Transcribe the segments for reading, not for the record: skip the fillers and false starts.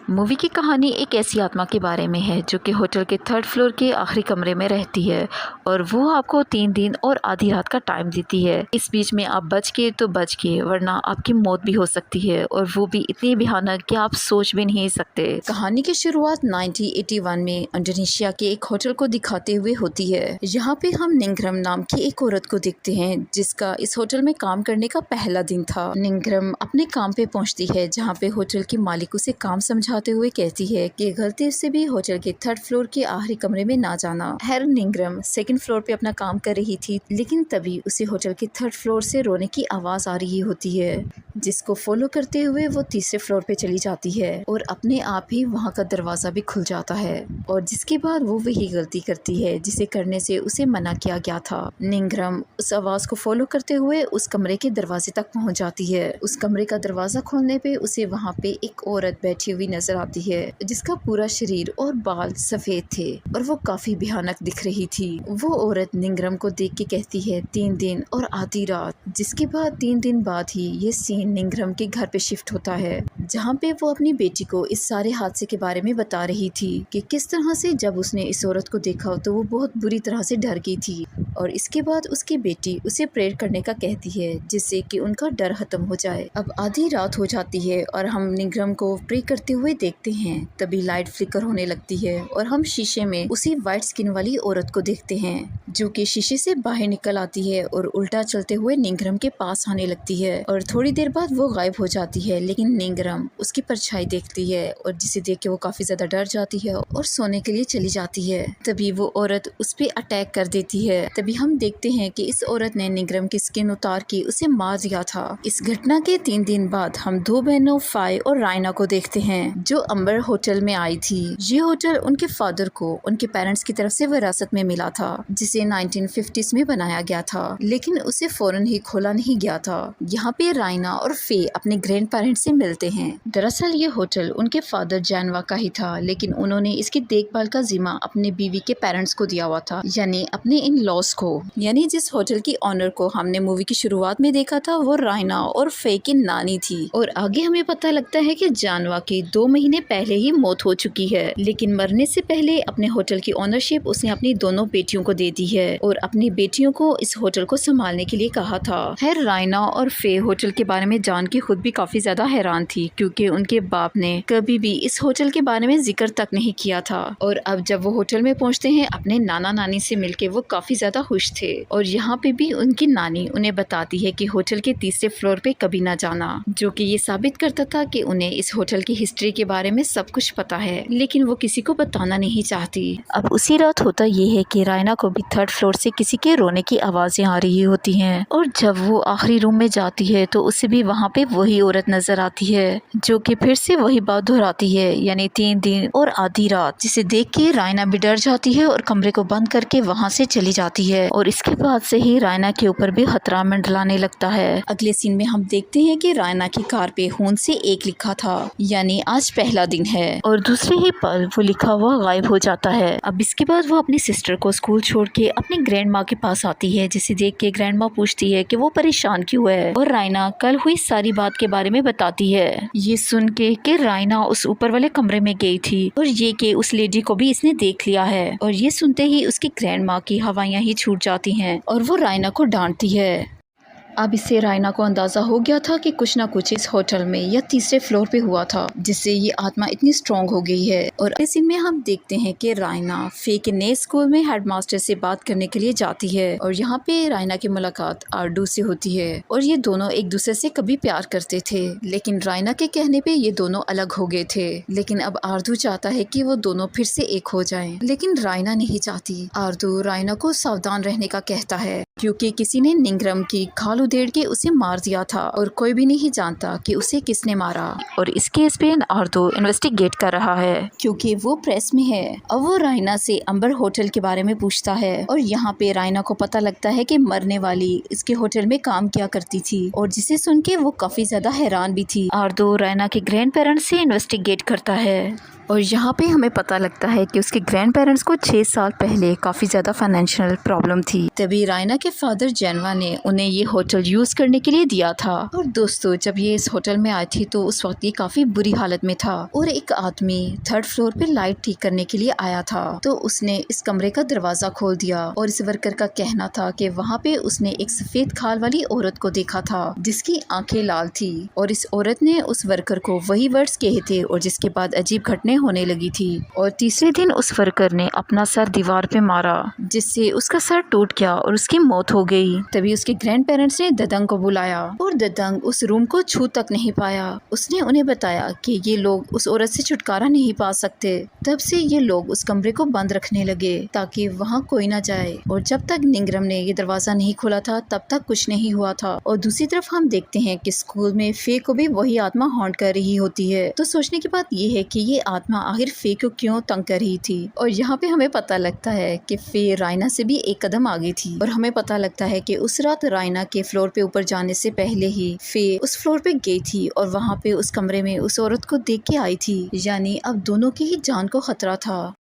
Movie की कहानी एक ऐसी आत्मा के बारे में है जो कि होटल के 3rd फ्लोर के आखिरी कमरे में रहती है और वो आपको 3 दिन और आधी रात का टाइम देती है। इस बीच में आप बच के तो बच के, वरना आपकी मौत भी हो सकती है, और वो भी इतनी भयानक कि आप सोच भी नहीं सकते। कहानी की शुरुआत 1981 में इंडोनेशिया के एक होटल को दिखाते हुए होती है। यहाँ पे हम निंग्रम नाम की एक औरत को देखते हैं जिसका इस होटल में काम करने का पहला दिन था। निंग्रम अपने काम पे पहुँचती है जहाँ पे होटल के मालिक उसे काम समझाते हुए कहती है कि गलती से भी होटल के 3rd फ्लोर के आखिरी कमरे में ना जाना। खैर निंग्रम 2nd फ्लोर पे अपना काम कर रही थी, लेकिन तभी उसे होटल के 3rd फ्लोर से रोने की आवाज आ रही होती है, जिसको फॉलो करते हुए वो 3रे फ्लोर पे चली जाती है और अपने आप ही वहाँ का दरवाजा भी खुल जाता है, और जिसके बाद वो वही गलती करती है जिसे करने से उसे मना किया गया था। निंग्रम उस आवाज को फॉलो करते हुए उस कमरे के दरवाजे तक पहुँच जाती है। उस कमरे का दरवाजा खोलने पे उसे वहाँ पे एक औरत बैठी हुई नजर आती है जिसका पूरा शरीर और बाल सफेद थे और वो काफी भयानक दिख रही थी। वो औरत निंग्रम को देख के कहती है 3 दिन और आधी रात, जिसके बाद 3 दिन बाद ही ये सीन निंग्रम के घर पे शिफ्ट होता है, जहाँ पे वो अपनी बेटी को इस सारे हादसे के बारे में बता रही थी कि किस तरह से जब उसने इस औरत को देखा तो वो बहुत बुरी तरह से डर गई थी, और इसके बाद उसकी बेटी उसे प्रेयर करने का कहती है जिससे कि उनका डर खत्म हो जाए। अब आधी रात हो जाती है और हम निंग्रम को प्रे करते हुए देखते हैं। तभी लाइट फ्लिकर होने लगती है और हम शीशे में उसी वाइट स्किन वाली औरत को देखते हैं जो कि शीशे से बाहर निकल आती है और उल्टा चलते हुए निंग्रम के पास आने लगती है, और थोड़ी देर बाद वो गायब हो जाती है। लेकिन निंग्रम उसकी परछाई देखती है और जिसे देख के वो काफी ज्यादा डर जाती है और सोने के लिए चली जाती है। तभी वो औरत उस पे अटैक कर देती है। तभी हम देखते हैं कि इस औरत ने निंग्रम की स्किन उतार के उसे मार दिया था। इस घटना के 3 दिन बाद हम 2 बहनों फाय और रायना को देखते हैं जो अंबर होटल में आई थी। ये होटल उनके फादर को उनके पेरेंट्स की तरफ से विरासत में मिला था, जिसे 1950s में बनाया गया था, लेकिन उसे फौरन ही खोला नहीं गया था। यहाँ पे रायना और फे अपने ग्रैंड पेरेंट्स से मिलते हैं। दरअसल ये होटल उनके फादर जानवा का ही था, लेकिन उन्होंने इसकी देखभाल का जिम्मा अपने बीवी के पेरेंट्स को दिया हुआ था, यानी अपने इन लॉस को। यानी जिस होटल की ऑनर को हमने मूवी की शुरुआत में देखा था वो रायना और फे की नानी थी, और आगे हमें पता लगता है कि जानवा की 2 महीने पहले ही मौत हो चुकी है, लेकिन मरने से पहले अपने होटल की ओनरशिप उसने अपनी दोनों बेटियों को दे दी है और अपनी बेटियों को इस होटल को संभालने के लिए कहा था। खैर रायना और फे होटल के बारे में जान के खुद भी काफी ज्यादा हैरान थी, क्योंकि उनके बाप ने कभी भी इस होटल के बारे में जिक्र तक नहीं किया था। और अब जब वो होटल में पहुंचते हैं अपने नाना नानी से मिलके वो काफी ज्यादा खुश थे, और यहाँ पे भी उनकी नानी उन्हें बताती है कि होटल के 3रे फ्लोर पे कभी ना जाना, जो कि ये साबित करता था कि उन्हें इस होटल की हिस्ट्री के बारे में सब कुछ पता है, लेकिन वो किसी को बताना नहीं चाहती। अब उसी रात होता ये है कि रायना को भी 3rd फ्लोर से किसी के रोने की आवाजें आ रही होती हैं, और जब वो आखिरी रूम में जाती है तो उसे भी वहाँ पे वही औरत नजर आती है जो कि फिर से वही बात दोहराती है, यानी 3 दिन और आधी रात, जिसे देख के रायना भी डर जाती है और कमरे को बंद करके वहाँ से चली जाती है। और इसके बाद से ही रायना के ऊपर भी खतरा मंडराने लगता है। अगले सीन में हम देखते हैं कि रायना की कार पे खून से 1 लिखा था, यानी आज पहला दिन है, और दूसरे ही पल वो लिखा हुआ गायब हो जाता है। अब इसके बाद वो अपनी सिस्टर को स्कूल छोड़ के अपनी ग्रैंड माँ के पास आती है, जिसे देख के ग्रैंड माँ पूछती है कि वो परेशान क्यों है, और रायना कल हुई सारी बात के बारे में बताती है। ये सुन के कि रायना उस ऊपर वाले कमरे में गई थी और ये कि उस लेडी को भी इसने देख लिया है, और ये सुनते ही उसकी ग्रैंड माँ की हवाइयाँ ही छूट जाती हैं और वो रायना को डांटती है। अब इससे रायना को अंदाजा हो गया था कि कुछ ना कुछ इस होटल में या 3रे फ्लोर पे हुआ था, जिससे ये आत्मा इतनी स्ट्रॉन्ग हो गई है। और इस सीन में हम देखते हैं कि रायना फे के नए स्कूल में हेडमास्टर से बात करने के लिए जाती है, और यहाँ पे रायना की मुलाकात आरडू से होती है, और ये दोनों एक दूसरे से कभी प्यार करते थे, लेकिन रायना के कहने पे ये दोनों अलग हो गए थे। लेकिन अब आरडू चाहता है कि वो दोनों फिर से एक हो जाएं, लेकिन रायना नहीं चाहती। आरडू रायना को सावधान रहने का कहता है, क्योंकि किसी ने निंग्रम की खाल उधेड़ के उसे मार दिया था और कोई भी नहीं जानता कि उसे किसने मारा। और इस केस पे आरडू इन्वेस्टिगेट कर रहा है क्योंकि वो प्रेस में है। अब वो रायना से अंबर होटल के बारे में पूछता है, और यहाँ पे रायना को पता लगता है कि मरने वाली इसके होटल में काम किया करती थी, और जिसे सुन के वो काफी ज्यादा हैरान भी थी। आरडू रायना के ग्रैंड पेरेंट्स से इन्वेस्टिगेट करता है। और यहाँ पे हमें पता लगता है कि उसके ग्रैंड पेरेंट्स को 6 साल पहले काफ़ी ज़्यादा फाइनेंशियल प्रॉब्लम थी। तभी रायना के फादर जैनवा ने उन्हें ये होटल यूज़ करने के लिए दिया था। और दोस्तों, जब ये इस होटल में आई थी तो उस वक्त ये काफ़ी बुरी हालत में था और एक आदमी 3rd फ्लोर पे लाइट ठीक करने के लिए आया था। तो उसने इस कमरे का दरवाज़ा खोल दिया और इस वर्कर का कहना था कि वहाँ पे उसने एक सफ़ेद खाल वाली औरत को देखा था जिसकी आंखें लाल थी। और इस औरत ने उस वर्कर को वही वर्ड्स कहे थे और जिसके बाद अजीब घटनाएं होने लगी थी। और तीसरे दिन उस वर्कर ने अपना सर दीवार पे मारा जिससे उसका सर टूट गया और उसकी मौत हो गई। तभी उसके ग्रैंड पेरेंट्स ने ददंग को बुलाया और ददंग उस रूम को छू तक नहीं पाया। उसने उन्हें बताया कि ये लोग उस औरत से छुटकारा नहीं पा सकते। तब से ये लोग उस कमरे को बंद रखने लगे ताकि वहाँ कोई ना जाए। और जब तक निंग्रम ने ये दरवाजा नहीं खोला था तब तक कुछ नहीं हुआ था। और दूसरी तरफ हम देखते हैं कि स्कूल में फे को भी वही आत्मा हॉन्ट कर रही होती है। तो सोचने की बात ये है कि ये आत्मा आखिर फे को क्यों तंग कर रही थी। और यहाँ पे हमें पता लगता है कि फे रायना से भी एक कदम आगे थी। और हमें पता लगता है कि उस रात रायना के फ्लोर पे ऊपर जाने से पहले ही फे उस फ्लोर पे गई थी और वहाँ पे उस कमरे में उस औरत को देख के आई थी। यानी अब दोनों की ही जान को खतरा था।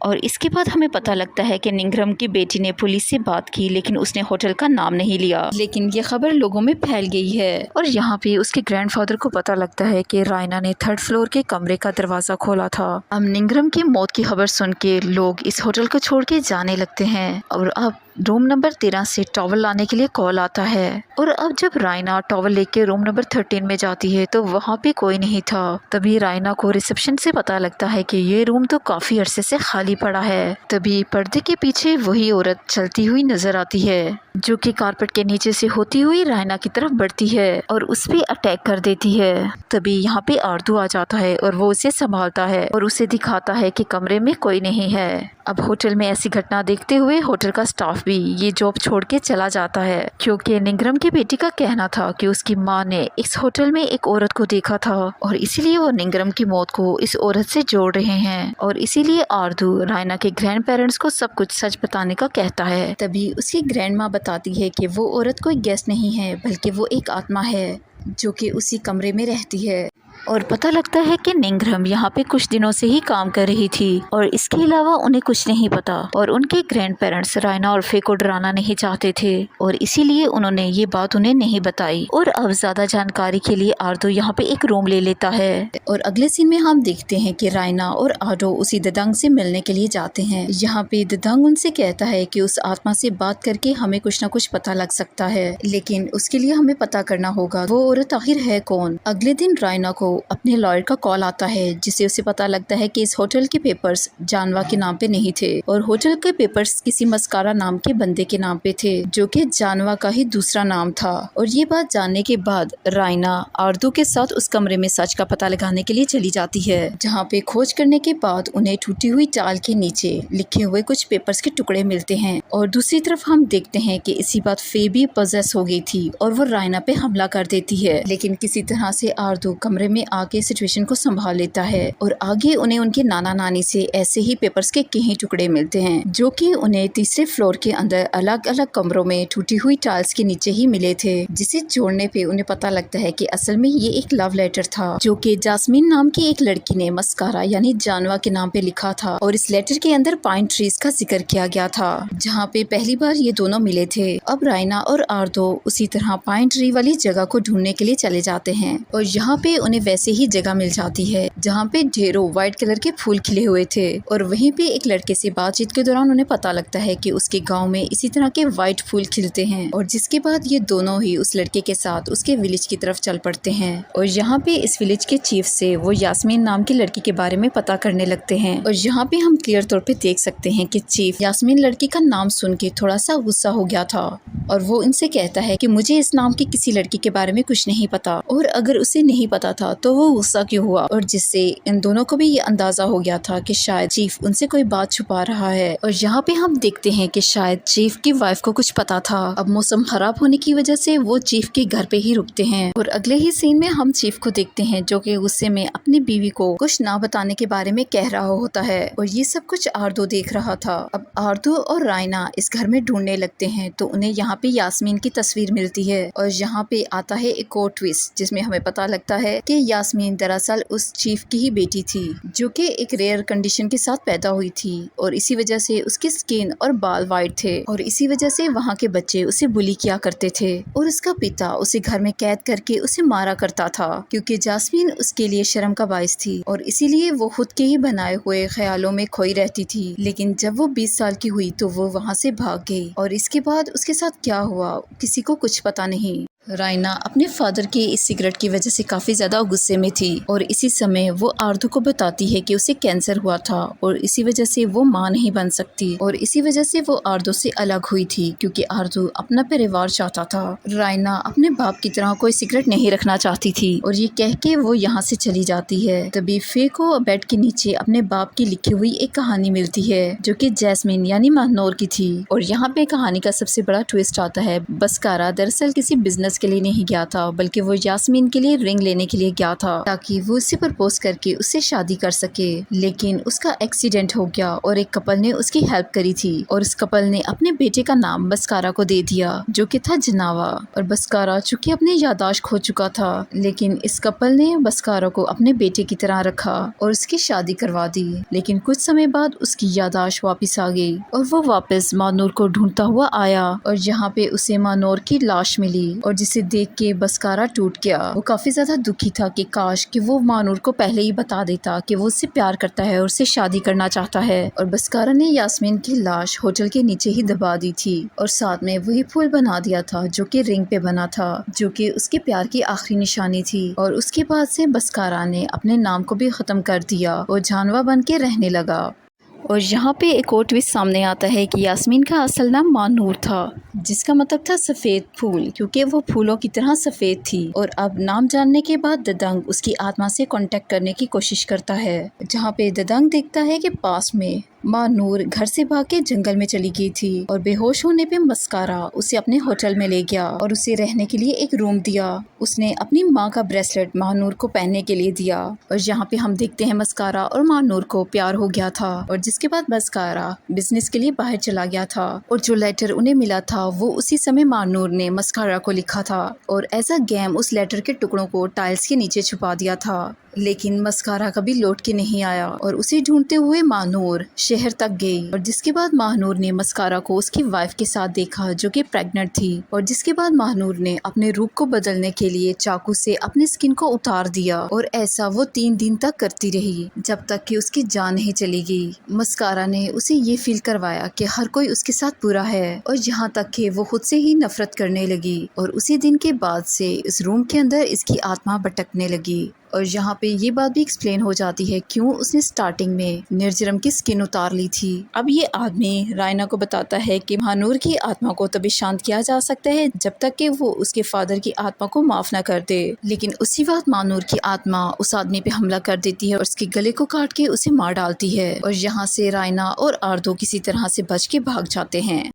और इसके बाद हमें पता लगता है कि निंग्रम की बेटी ने पुलिस से बात की लेकिन उसने होटल का नाम नहीं लिया। लेकिन ये खबर लोगों में फैल गई है और यहाँ पे उसके ग्रैंडफादर को पता लगता है कि रायना ने 3rd फ्लोर के कमरे का दरवाजा खोला था। अब निंग्रम की मौत की खबर सुन के लोग इस होटल को छोड़ के जाने लगते हैं। और अब रूम नंबर 13 से टॉवल लाने के लिए कॉल आता है। और अब जब रायना टॉवल लेके रूम नंबर 13 में जाती है तो वहाँ पे कोई नहीं था। तभी रायना को रिसेप्शन से पता लगता है कि ये रूम तो काफी अरसे से खाली पड़ा है। तभी पर्दे के पीछे वही औरत चलती हुई नजर आती है जो कि कारपेट के नीचे से होती हुई रायना की तरफ बढ़ती है और उस पे अटैक कर देती है। तभी यहाँ पे आरदू आ जाता है और वो उसे संभालता है और उसे दिखाता है कि कमरे में कोई नहीं है। अब होटल में ऐसी घटना देखते हुए होटल का स्टाफ भी ये जॉब छोड़ के चला जाता है क्योंकि निंग्रम की बेटी का कहना था कि उसकी माँ ने इस होटल में एक औरत को देखा था और इसीलिए वो निंग्रम की मौत को इस औरत से जोड़ रहे हैं। और इसीलिए आरदू रायना के ग्रैंड पेरेंट्स को सब कुछ सच बताने का कहता है। तभी उसकी ग्रैंड माँ बताती है कि वो औरत कोई गेस्ट नहीं है बल्कि वो एक आत्मा है जो कि उसी कमरे में रहती है। और पता लगता है कि निंग्रम यहाँ पे कुछ दिनों से ही काम कर रही थी और इसके अलावा उन्हें कुछ नहीं पता। और उनके ग्रैंड पेरेंट्स रायना और फे को डराना नहीं चाहते थे और इसीलिए उन्होंने ये बात उन्हें नहीं बताई। और अब ज्यादा जानकारी के लिए आरदो यहाँ पे एक रूम ले लेता है। और अगले सीन में हम देखते हैं कि रायना और आरदो उसी ददंग से मिलने के लिए जाते हैं। यहाँ पे ददंग उनसे कहता है कि उस आत्मा से बात करके हमें कुछ न कुछ पता लग सकता है, लेकिन उसके लिए हमें पता करना होगा वो औरत आखिर है कौन। अगले दिन रायना को अपने लॉयर का कॉल आता है जिससे उसे पता लगता है कि इस होटल के पेपर्स जानवा के नाम पे नहीं थे और होटल के पेपर्स किसी मस्कारा नाम के बंदे के नाम पे थे जो कि जानवा का ही दूसरा नाम था। और ये बात जानने के बाद रायना आरदू के साथ उस कमरे में सच का पता लगाने के लिए चली जाती है जहाँ पे खोज करने के बाद उन्हें टूटी हुई टाल के नीचे लिखे हुए कुछ पेपर्स के टुकड़े मिलते हैं। और दूसरी तरफ हम देखते हैं कि इसी बात फे भी पजेस हो गई थी और वो रायना पे हमला कर देती है, लेकिन किसी तरह से आरदू कमरे में आके सिचुएशन को संभाल लेता है और आगे उन्हें उनके नाना नानी से ऐसे ही पेपर्स के कई टुकड़े मिलते हैं जो कि उन्हें तीसरे फ्लोर के अंदर अलग अलग कमरों में टूटी हुई टाइल्स के नीचे ही मिले थे, जिसे जोड़ने पे उन्हें पता लगता है कि असल में ये एक लव लेटर था जो कि जास्मीन नाम की एक लड़की ने मस्कारा यानी जानवा के नाम पे लिखा था। और इस लेटर के अंदर पाइन ट्रीज का जिक्र किया गया था जहाँ पे पहली बार ये दोनों मिले थे। अब रायना और आरदो उसी तरह पाइन ट्री वाली जगह को ढूंढने के लिए चले जाते हैं और यहाँ पे उन्हें वैसे ही जगह मिल जाती है जहाँ पे ढेरों व्हाइट कलर के फूल खिले हुए थे। और वहीं पे एक लड़के से बातचीत के दौरान उन्हें पता लगता है कि उसके गांव में इसी तरह के व्हाइट फूल खिलते हैं और जिसके बाद ये दोनों ही उस लड़के के साथ उसके विलेज की तरफ चल पड़ते हैं। और यहाँ पे इस विलेज के चीफ से वो यास्मीन नाम की लड़की के बारे में पता करने लगते हैं और यहाँ पे हम क्लियर तौर पे देख सकते हैं कि चीफ यास्मीन लड़की का नाम सुन के थोड़ा सा गुस्सा हो गया था और वो इनसे कहता है कि मुझे इस नाम की किसी लड़की के बारे में कुछ नहीं पता और अगर उसे नहीं पता था तो वो गुस्सा क्यों हुआ। और जिससे इन दोनों को भी ये अंदाजा हो गया था कि शायद चीफ उनसे कोई बात छुपा रहा है। और यहाँ पे हम देखते हैं कि शायद चीफ की वाइफ को कुछ पता था। अब मौसम खराब होने की वजह से वो चीफ के घर पे ही रुकते हैं और अगले ही सीन में हम चीफ को देखते हैं जो कि गुस्से में अपनी बीवी को कुछ ना बताने के बारे में कह रहा होता है और ये सब कुछ आरदो देख रहा था। अब आरदो और रायना इस घर में ढूंढने लगते हैं तो उन्हें यहाँ पे यास्मीन की तस्वीर मिलती है और यहाँ पे आता है एक और ट्विस्ट जिसमें हमें पता लगता है कि यास्मीन दरअसल उस चीफ की ही बेटी थी जो कि एक रेयर कंडीशन के साथ पैदा हुई थी और इसी वजह से उसकी स्किन और बाल वाइट थे और इसी वजह से वहाँ के बच्चे उसे बुली किया करते थे और उसका पिता उसे घर में कैद करके उसे मारा करता था क्योंकि जास्मीन उसके लिए शर्म का बाइस थी और इसीलिए वो खुद के ही बनाए हुए ख्यालों में खोई रहती थी। लेकिन जब वो 20 साल की हुई तो वो वहाँ से भाग गई और इसके बाद उसके साथ क्या हुआ किसी को कुछ पता नहीं। रायना अपने फादर के इस सिगरेट की वजह से काफ़ी ज़्यादा गुस्से में थी और इसी समय वो आरजू को बताती है कि उसे कैंसर हुआ था और इसी वजह से वो माँ नहीं बन सकती और इसी वजह से वो आरजू से अलग हुई थी क्योंकि आरजू अपना परिवार चाहता था। रायना अपने बाप की तरह कोई सिगरेट नहीं रखना चाहती थी और ये कह के वो यहाँ से चली जाती है। तभी फे को बेड के नीचे अपने बाप की लिखी हुई एक कहानी मिलती है जो कि जैस्मीन यानी महनूर की थी और यहाँ पे कहानी का सबसे बड़ा ट्विस्ट आता है। बसकारा दरअसल किसी बिजनेस के लिए नहीं गया था बल्कि वो यास्मीन के लिए रिंग लेने के लिए गया था ताकि वो उसे प्रपोज करके उससे शादी कर सके। लेकिन उसका एक्सीडेंट हो गया और एक कपल ने उसकी हेल्प करी थी और इस कपल ने अपने बेटे का नाम बसकारा को दे दिया जो कि था जनावा। और बसकारा चूंकि अपनी यादाश्त खो चुका था लेकिन इस कपल ने बसकारा को अपने बेटे की तरह रखा और उसकी शादी करवा दी। लेकिन कुछ समय बाद उसकी यादाश्त वापस आ गई और वो वापस मानूर को ढूंढता हुआ आया और यहाँ पे उसे मानूर की लाश मिली और जिसे देख के बसकारा टूट गया। वो काफी ज्यादा दुखी था कि काश कि वो मानूर को पहले ही बता देता कि वो उससे प्यार करता है और उससे शादी करना चाहता है। और बसकारा ने यास्मीन की लाश होटल के नीचे ही दबा दी थी और साथ में वही फूल बना दिया था जो कि रिंग पे बना था जो कि उसके प्यार की आखिरी निशानी थी। और उसके बाद से बसकारा ने अपने नाम को भी खत्म कर दिया और जानवा बन के रहने लगा। और यहाँ पे एक और ट्विस्ट सामने आता है कि यास्मीन का असल नाम मानूर था जिसका मतलब था सफ़ेद फूल क्योंकि वो फूलों की तरह सफ़ेद थी। और अब नाम जानने के बाद ददंग उसकी आत्मा से कांटेक्ट करने की कोशिश करता है जहाँ पे ददंग देखता है कि पास में मानूर घर से भाग के जंगल में चली गई थी और बेहोश होने पे मस्कारा उसे अपने होटल में ले गया और उसे रहने के लिए एक रूम दिया। उसने अपनी माँ का ब्रेसलेट मानूर को पहनने के लिए दिया और यहाँ पे हम देखते हैं मस्कारा और मानूर को प्यार हो गया था और जिसके बाद मस्कारा बिजनेस के लिए बाहर चला गया था और जो लेटर उन्हें मिला था वो उसी समय मानूर ने मस्कारा को लिखा था और एज अ गेम उस लेटर के टुकड़ों को टाइल्स के नीचे छुपा दिया था। लेकिन मस्कारा कभी लौट के नहीं आया और उसे ढूंढते हुए मानूर शहर तक गई और जिसके बाद मानूर ने मस्कारा को उसकी वाइफ के साथ देखा जो कि प्रेग्नेंट थी और जिसके बाद मानूर ने अपने रूप को बदलने के लिए चाकू से अपनी स्किन को उतार दिया और ऐसा वो 3 दिन तक करती रही जब तक कि उसकी जान नहीं चली गई। मस्कारा ने उसे ये फील करवाया कि हर कोई उसके साथ बुरा है और यहाँ तक कि वो खुद से ही नफरत करने लगी और उसी दिन के बाद से इस रूम के अंदर इसकी आत्मा भटकने लगी। और यहाँ पे ये बात भी एक्सप्लेन हो जाती है क्यों उसने स्टार्टिंग में निर्जरम की स्किन उतार ली थी। अब ये आदमी रायना को बताता है कि मानूर की आत्मा को तभी शांत किया जा सकता है जब तक कि वो उसके फादर की आत्मा को माफ ना कर दे। लेकिन उसी वक्त मानूर की आत्मा उस आदमी पे हमला कर देती है और उसके गले को काट के उसे मार डालती है और यहाँ से रायना और आर्दो किसी तरह से बच के भाग जाते हैं।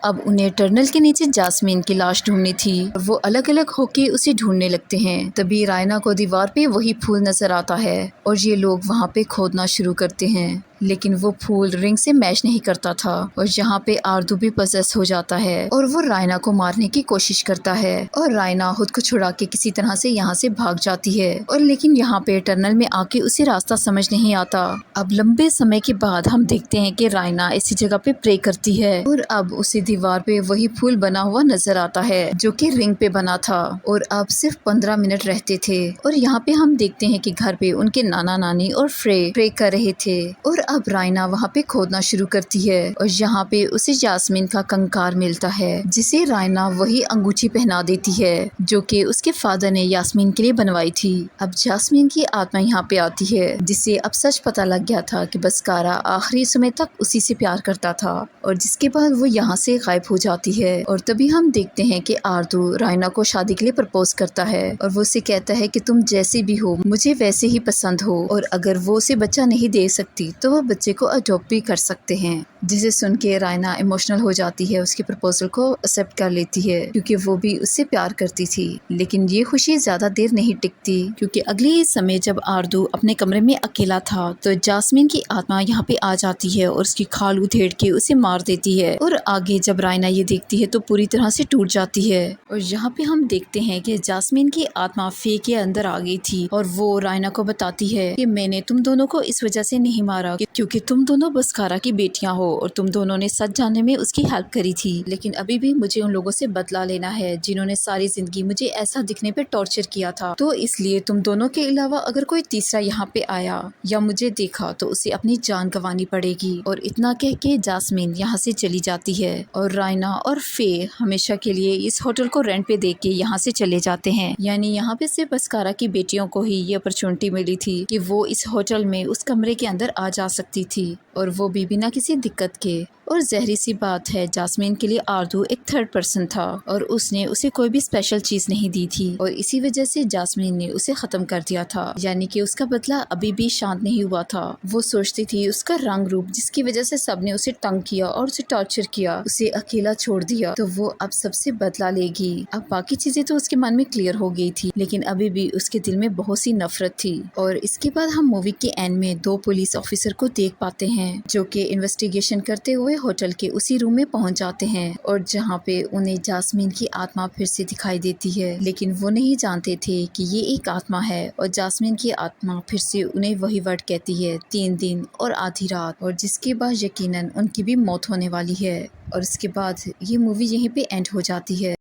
अब उन्हें टनल के नीचे जास्मीन की लाश ढूंढनी थी और वो अलग अलग होके उसे ढूंढने लगते हैं। तभी रायना को दीवार पे वही फूल नजर आता है और ये लोग वहाँ पे खोदना शुरू करते हैं लेकिन वो फूल रिंग से मैच नहीं करता था और यहाँ पे आर्दू भी पसेस हो जाता है और वो रायना को मारने की कोशिश करता है और रायना खुद को छुड़ा के किसी तरह से यहाँ से भाग जाती है और लेकिन यहाँ पे टनल में आके उसे रास्ता समझ नहीं आता। अब लंबे समय के बाद हम देखते हैं कि रायना इसी जगह पे प्रे करती है और अब उसे दीवार पे वही फूल बना हुआ नजर आता है जो कि रिंग पे बना था और अब सिर्फ 15 मिनट रहते थे और यहाँ पे हम देखते हैं कि घर पे उनके नाना नानी और प्रे कर रहे थे और अब रायना वहाँ पे खोदना शुरू करती है और यहाँ पे उसे यास्मीन का कंकाल मिलता है जिसे रायना वही अंगूठी पहना देती है जो कि उसके फादर ने यास्मीन के लिए बनवाई थी। अब यास्मीन की आत्मा यहाँ पे आती है जिसे अब सच पता लग गया था कि बसकारा आखिरी समय तक उसी से प्यार करता था और जिसके बाद वो यहाँ से गायब हो जाती है और तभी हम देखते हैं कि आर्दू रायना को शादी के लिए प्रपोज करता है और वो उसे कहता है कि तुम जैसे भी हो मुझे वैसे ही पसंद हो और अगर वो उसे बच्चा नहीं दे सकती तो वो बच्चे को अडॉप्ट भी कर सकते हैं। जिसे सुन के रायना इमोशनल हो जाती है, उसके प्रपोजल को एक्सेप्ट कर लेती है क्योंकि वो भी उससे प्यार करती थी। लेकिन ये खुशी ज़्यादा देर नहीं टिकती क्योंकि अगले ही समय जब आरदू अपने कमरे में अकेला था तो जास्मीन की आत्मा यहाँ पे आ जाती है और उसकी खाल उधेड़ के उसे मार देती है। और आगे जब रायना ये देखती है तो पूरी तरह से टूट जाती है। और यहाँ पे हम देखते हैं कि जास्मीन की आत्मा फे के अंदर आ गई थी और वो रायना को बताती है कि मैंने तुम दोनों को इस वजह से नहीं मारा क्योंकि तुम दोनों बसखारा की बेटियां हो और तुम दोनों ने सच जानने में उसकी हेल्प करी थी। लेकिन अभी भी मुझे उन लोगों से बदला लेना है जिन्होंने सारी जिंदगी मुझे ऐसा दिखने पे टॉर्चर किया था। तो इसलिए तुम दोनों के अलावा अगर कोई तीसरा यहाँ पे आया या मुझे देखा तो उसे अपनी जान गंवानी पड़ेगी। और इतना कह के जास्मीन यहाँ से चली जाती है और रायना और फे हमेशा के लिए इस होटल को रेंट पे दे के यहाँ से चले जाते हैं। यानी यहाँ पे सिर्फ बसकारा की बेटियों को ही ये अपॉर्चुनिटी मिली थी कि वो इस होटल में उस कमरे के अंदर आ जा सकती थी और वो भी बिना किसी दिक्कत के। और जहरी सी बात है, जास्मीन के लिए आरदू एक थर्ड पर्सन था और उसने उसे कोई भी स्पेशल चीज नहीं दी थी और इसी वजह से जास्मीन ने उसे खत्म कर दिया था। यानी कि उसका बदला अभी भी शांत नहीं हुआ था। वो सोचती थी उसका रंग रूप जिसकी वजह से सबने उसे तंग किया और उसे टॉर्चर किया, उसे अकेला छोड़ दिया, तो वो अब सबसे बदला लेगी। अब बाकी चीजें तो उसके मन में क्लियर हो गई थी लेकिन अभी भी उसके दिल में बहुत सी नफरत थी। और इसके बाद हम मूवी के एंड में दो पुलिस ऑफिसर को देख पाते हैं जो कि इन्वेस्टिगेशन करते हुए होटल के उसी रूम में पहुंच जाते हैं और जहां पे उन्हें जास्मीन की आत्मा फिर से दिखाई देती है। लेकिन वो नहीं जानते थे कि ये एक आत्मा है और जास्मीन की आत्मा फिर से उन्हें वही वर्ड कहती है, 3 दिन और आधी रात, और जिसके बाद यकीनन उनकी भी मौत होने वाली है। और इसके बाद ये मूवी यहीं पे एंड हो जाती है।